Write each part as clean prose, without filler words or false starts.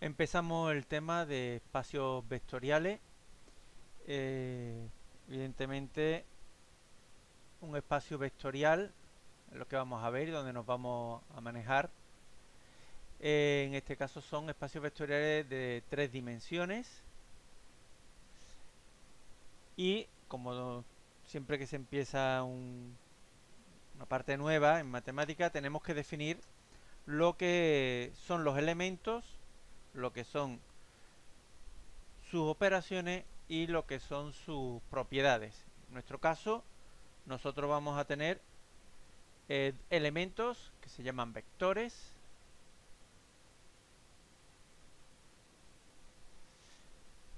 Empezamos el tema de espacios vectoriales. Evidentemente, un espacio vectorial es lo que vamos a ver y donde nos vamos a manejar. En este caso son espacios vectoriales de 3 dimensiones y como siempre que se empieza una parte nueva en matemática tenemos que definir lo que son los elementos, lo que son sus operaciones y lo que son sus propiedades. En nuestro caso, nosotros vamos a tener elementos que se llaman vectores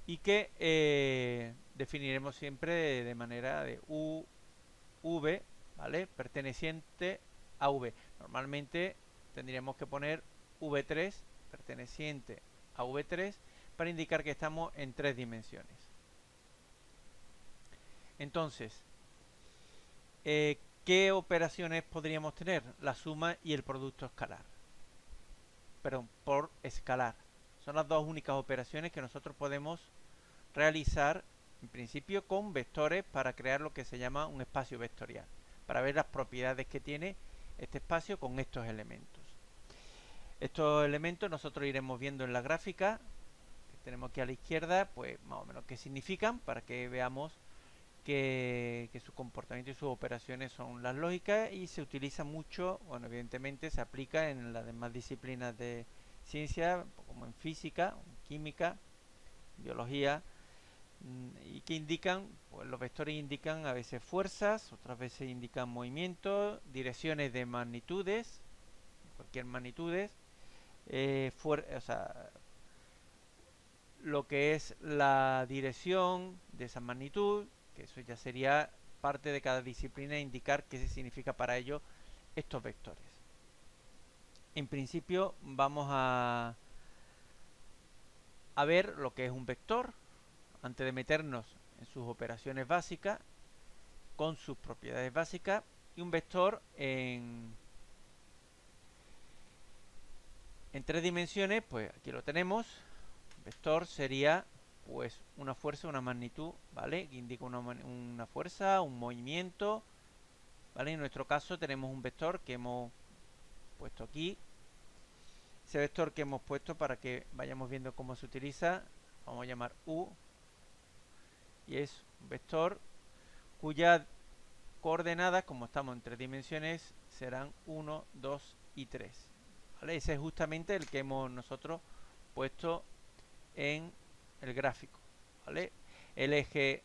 y que definiremos siempre de manera de v, ¿vale? Perteneciente a v. Normalmente tendríamos que poner v3 perteneciente a v3 para indicar que estamos en 3 dimensiones. Entonces, ¿qué operaciones podríamos tener? La suma y el producto escalar. Perdón, por escalar. Son las dos únicas operaciones que nosotros podemos realizar en principio con vectores para crear lo que se llama un espacio vectorial, para ver las propiedades que tiene este espacio con estos elementos. Estos elementos nosotros iremos viendo en la gráfica que tenemos aquí a la izquierda, pues más o menos qué significan, para que veamos que su comportamiento y sus operaciones son las lógicas, y se utiliza mucho, bueno, evidentemente se aplica en las demás disciplinas de ciencia, como en física, química, biología, y que indican, pues los vectores indican a veces fuerzas, otras veces indican movimientos, direcciones de magnitudes, cualquier magnitudes, o sea, lo que es la dirección de esa magnitud, que eso ya sería parte de cada disciplina indicar qué significa para ello estos vectores. En principio vamos a ver lo que es un vector antes de meternos en sus operaciones básicas con sus propiedades básicas. Y un vector en 3 dimensiones, pues aquí lo tenemos. Un vector sería pues una fuerza, una magnitud, ¿vale? Que indica una fuerza, un movimiento, ¿vale? En nuestro caso tenemos un vector que hemos puesto aquí. Ese vector que hemos puesto, para que vayamos viendo cómo se utiliza, vamos a llamar u, y es un vector cuyas coordenadas, como estamos en 3 dimensiones, serán 1, 2 y 3. ¿Vale? Ese es justamente el que hemos nosotros puesto en el gráfico, ¿vale? El eje,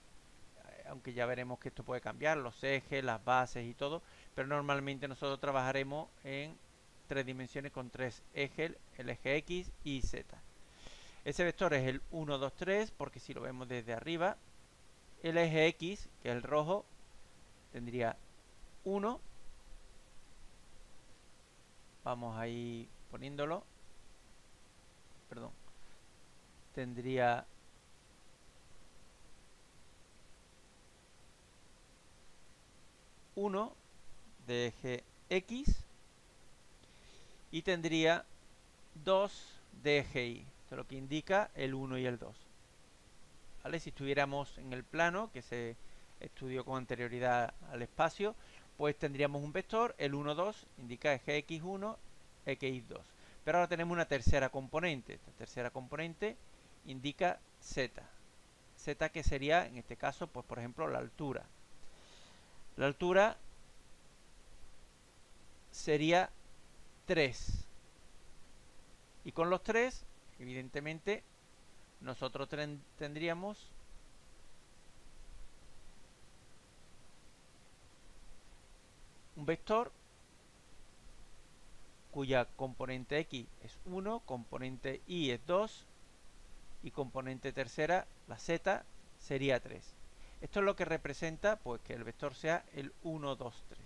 aunque ya veremos que esto puede cambiar, los ejes, las bases y todo, pero normalmente nosotros trabajaremos en 3 dimensiones con 3 ejes, el eje X y Z. Ese vector es el 1, 2, 3, porque si lo vemos desde arriba, el eje X, que es el rojo, tendría 1. Vamos a ir poniéndolo. Perdón. Tendría 1 de eje X y tendría 2 de eje Y. Esto es lo que indica el 1 y el 2. ¿Vale? Si estuviéramos en el plano, que se estudió con anterioridad al espacio, pues tendríamos un vector, el 1, 2, indica eje X1, eje Y2. Pero ahora tenemos una tercera componente. Esta tercera componente indica Z. Z, que sería, en este caso, pues por ejemplo, la altura. La altura sería 3. Y con los 3, evidentemente, nosotros tendríamos un vector cuya componente X es 1, componente Y es 2 y componente tercera, la Z, sería 3. Esto es lo que representa pues que el vector sea el 1, 2, 3.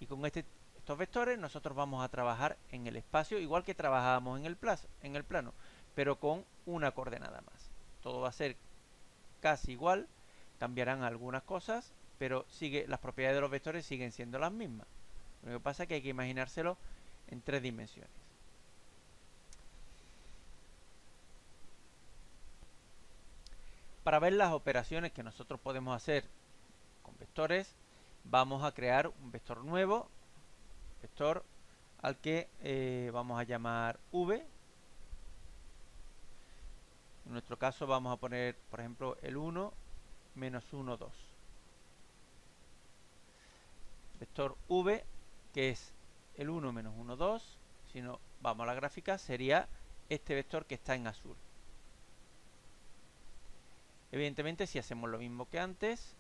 Y con estos vectores nosotros vamos a trabajar en el espacio igual que trabajábamos en el plano, pero con una coordenada más. Todo va a ser casi igual, cambiarán algunas cosas, pero las propiedades de los vectores siguen siendo las mismas. Lo que pasa es que hay que imaginárselo en 3 dimensiones. Para ver las operaciones que nosotros podemos hacer con vectores, vamos a crear un vector nuevo, vector al que vamos a llamar v. En nuestro caso vamos a poner, por ejemplo, el 1, menos 1, 2. Vector v, que es el 1 menos 1, 2. Si no vamos a la gráfica, sería este vector que está en azul. Evidentemente, si hacemos lo mismo que antes,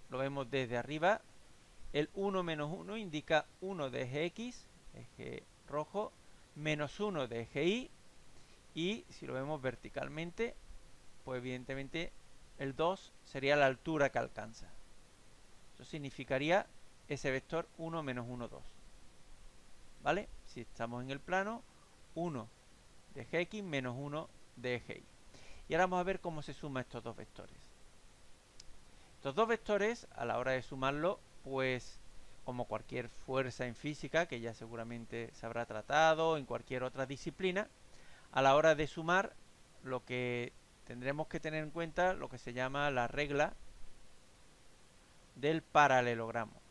lo vemos desde arriba. El 1 menos 1 indica 1 de eje X, eje rojo, menos 1 de eje Y, y si lo vemos verticalmente, pues evidentemente el 2 sería la altura que alcanza. Eso significaría ese vector 1 menos 1, 2. ¿Vale? Si estamos en el plano, 1 de eje X menos 1 de eje Y. Y ahora vamos a ver cómo se suman estos dos vectores. Estos dos vectores, a la hora de sumarlo, pues como cualquier fuerza en física, que ya seguramente se habrá tratado, en cualquier otra disciplina, a la hora de sumar, lo que tendremos que tener en cuenta, lo que se llama la regla del paralelogramo.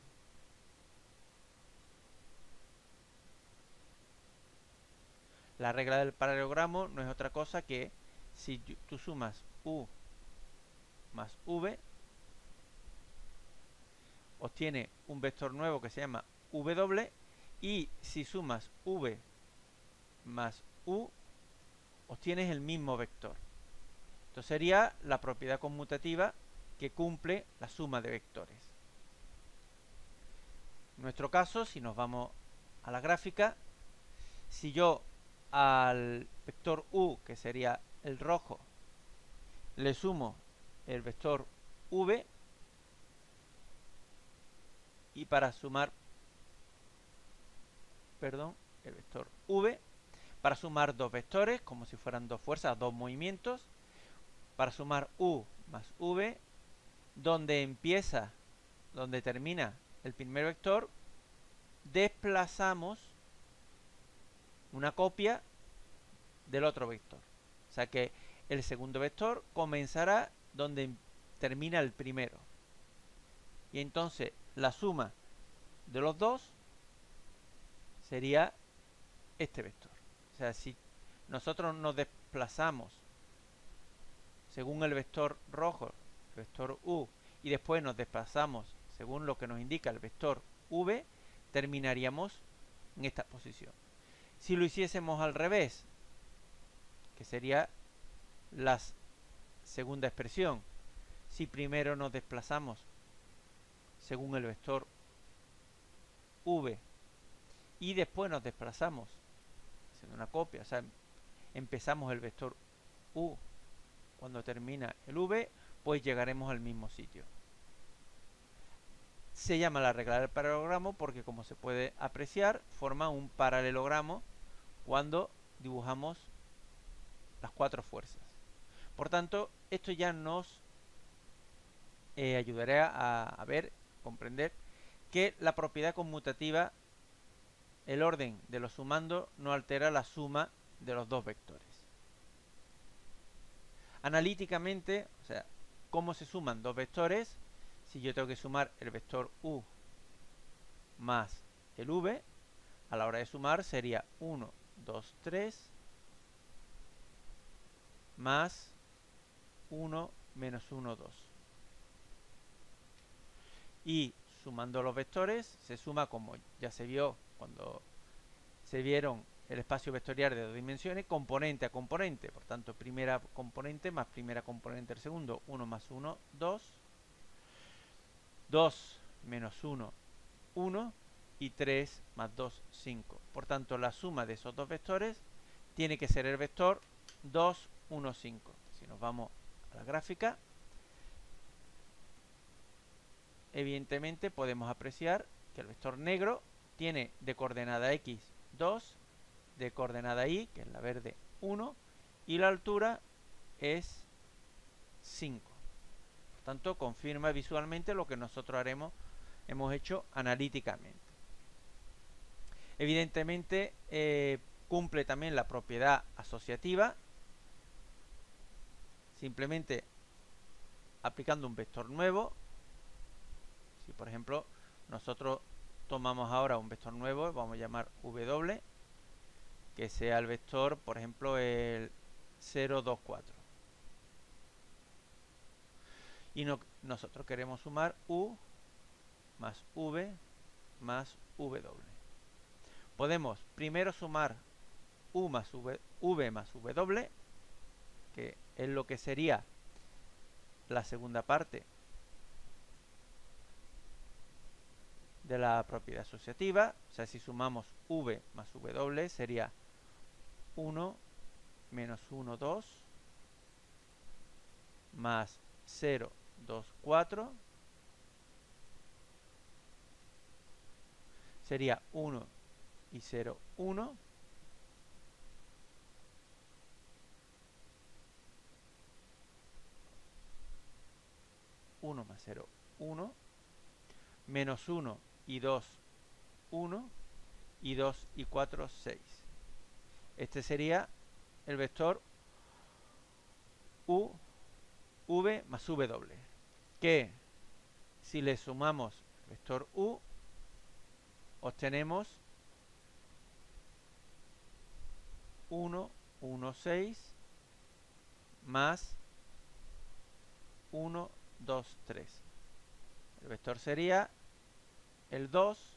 La regla del paralelogramo no es otra cosa que si tú sumas u más v, obtiene un vector nuevo que se llama w, y si sumas v más u, obtienes el mismo vector. Esto sería la propiedad conmutativa que cumple la suma de vectores. En nuestro caso, si nos vamos a la gráfica, si yo al vector u, que sería el rojo, le sumo el vector v, y para sumar, el vector v, para sumar dos vectores, como si fueran dos fuerzas, dos movimientos, para sumar u más v, donde termina el primer vector, desplazamos una copia del otro vector. O sea que el segundo vector comenzará donde termina el primero. Y entonces la suma de los dos sería este vector. O sea, si nosotros nos desplazamos según el vector rojo, el vector u, y después nos desplazamos según lo que nos indica el vector v, terminaríamos en esta posición. Si lo hiciésemos al revés, que sería la segunda expresión, si primero nos desplazamos según el vector v y después nos desplazamos haciendo una copia, o sea, empezamos el vector u cuando termina el v, pues llegaremos al mismo sitio. Se llama la regla del paralelogramo porque, como se puede apreciar, forma un paralelogramo cuando dibujamos las cuatro fuerzas. Por tanto, esto ya nos ayudará a ver, comprender que la propiedad conmutativa, el orden de los sumandos, no altera la suma de los dos vectores. Analíticamente, o sea, ¿cómo se suman dos vectores? Si yo tengo que sumar el vector u más el v, a la hora de sumar sería 1, 2, 3 más 1 menos 1, 2. Y sumando los vectores se suma, como ya se vio cuando se vieron el espacio vectorial de dos dimensiones, componente a componente. Por tanto, primera componente más primera componente del segundo, 1 más 1, 2. 2 menos 1, 1. Y 3 más 2, 5. Por tanto, la suma de esos dos vectores tiene que ser el vector 2, 1, 5. Si nos vamos a la gráfica, evidentemente podemos apreciar que el vector negro tiene de coordenada x 2, de coordenada y, que es la verde, 1, y la altura es 5. Por tanto, confirma visualmente lo que nosotros hemos hecho analíticamente. Evidentemente, cumple también la propiedad asociativa. Simplemente aplicando un vector nuevo. Si por ejemplo nosotros tomamos ahora un vector nuevo, vamos a llamar w, que sea el vector, por ejemplo, el 0, 2, 4. Y nosotros queremos sumar u más v más w. Podemos primero sumar u más v más w, que es lo que sería la segunda parte de la propiedad asociativa. O sea, si sumamos v más w sería 1 menos 1, 2 más 0, 2, 4 sería 1 y 0, 1 1 más 0, 1 menos 1 y 2, 1 y 2 y 4, 6. Este sería el vector u, v más w, que si le sumamos el vector u, obtenemos 1, 1, 6 más 1, 2, 3. El vector sería el 2,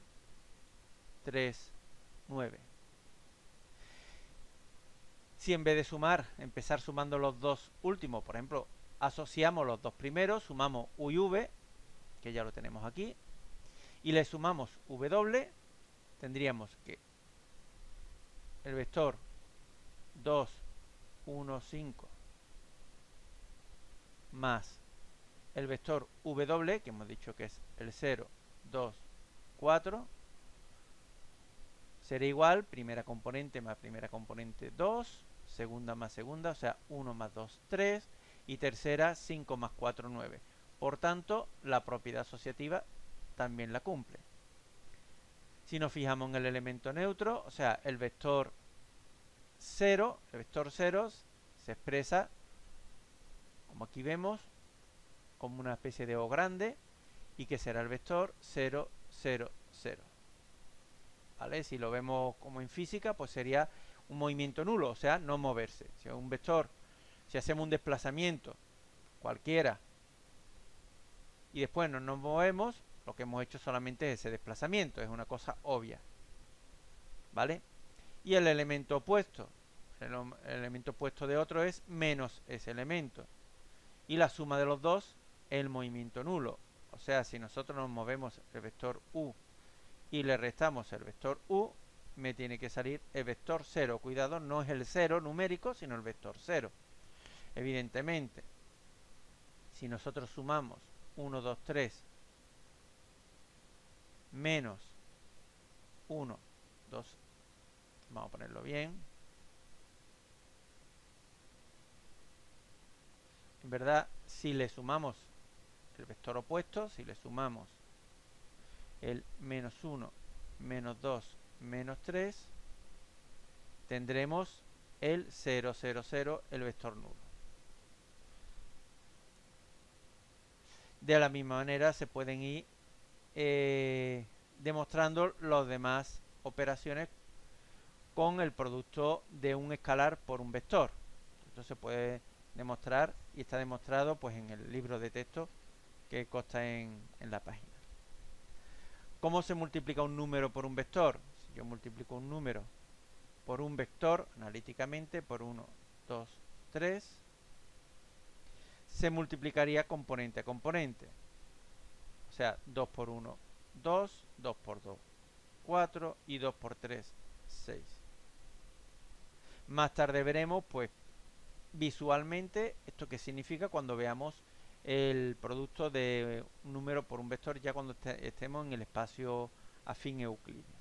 3, 9. Si en vez de sumar, empezar sumando los dos últimos, por ejemplo, asociamos los dos primeros, sumamos u y v, que ya lo tenemos aquí, y le sumamos w, tendríamos que el vector 2, 1, 5 más el vector w, que hemos dicho que es el 0, 2, 4, será igual primera componente más primera componente 2, segunda más segunda, o sea 1 más 2, 3, y tercera 5 más 4, 9. Por tanto, la propiedad asociativa también la cumple. Si nos fijamos en el elemento neutro, o sea, el vector 0, se expresa, como aquí vemos, como una especie de O grande, y que será el vector 0, 0, 0. ¿Vale? Si lo vemos como en física, pues sería un movimiento nulo, o sea, no moverse. Si es un vector, si hacemos un desplazamiento cualquiera y después no nos movemos, lo que hemos hecho solamente es ese desplazamiento, es una cosa obvia. ¿Vale? Y el elemento opuesto, el elemento opuesto de otro es menos ese elemento. Y la suma de los dos es el movimiento nulo. O sea, si nosotros nos movemos el vector u y le restamos el vector u, me tiene que salir el vector 0. Cuidado, no es el 0 numérico, sino el vector 0. Evidentemente, si nosotros sumamos 1, 2, 3 menos 1, 2, vamos a ponerlo bien. En verdad, si le sumamos el vector opuesto, si le sumamos el menos 1, menos 2, menos 3, tendremos el 0, 0, 0, el vector nulo. De la misma manera se pueden ir demostrando las demás operaciones con el producto de un escalar por un vector. Esto se puede demostrar y está demostrado pues en el libro de texto que consta en la página. ¿Cómo se multiplica un número por un vector? Si yo multiplico un número por un vector analíticamente por 1, 2, 3, se multiplicaría componente a componente. O sea, 2 por 1, 2, 2 por 2, 4 y 2 por 3, 6. Más tarde veremos, pues, visualmente esto qué significa cuando veamos el producto de un número por un vector, ya cuando estemos en el espacio afín euclídeo.